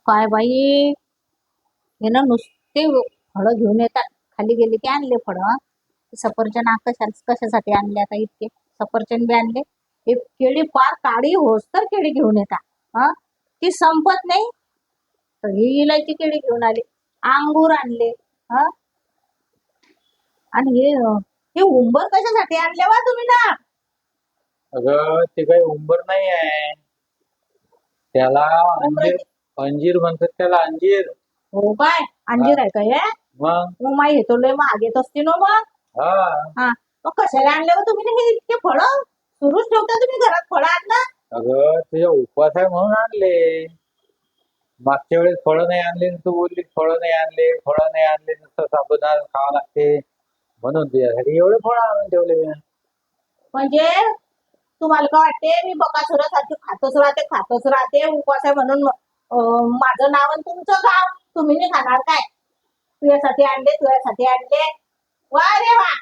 काय बाई, हे ना नुसते फळं घेऊन येतात. खाली गेले की आणले फळं. सफरचंद कशासाठी आणले आता इतके? सफरचंद बी आणले. हे केळी पार काळी होस तर केळी घेऊन येतात. हा, ती संपत नाही तर ही इलायची केळी घेऊन आले. अंगूर आणले. हा, आणि हे उंबर कशासाठी आणले वा तुम्ही ना? अगं ते काही उंबर नाही आहे, त्याला अंजीर. उंबराचे अंजीर म्हणतात त्याला, अंजीर. हो काय? हा, अंजीर आहे का हे? मग. हो माई, हे तो लय महाग येत असते ना मग. हा. हा, मग कशाला आणले हो तुम्ही ना हे इतके फळं? सुरूच ठेवता तुम्ही घरात फळं आणणं? अगं तुझ्या उपवास आहे म्हणून आणले. मागच्या वेळेस फळं नाही आणले तू बोलली फळं नाही आणले, फळं नाही आणले, नुसतं साबुदाणा खावं लागते म्हणून तुझ्यासाठी एवढे फळं आणून ठेवले मी. म्हणजे तुम्हाला काय वाटते मी बकासुरासारखी खातच राहते उपवास आहे म्हणून माझं नाव आणि तुमचं गाव तुम्ही नाही खाणार काय? तुझ्यासाठी आणले वा रे वा.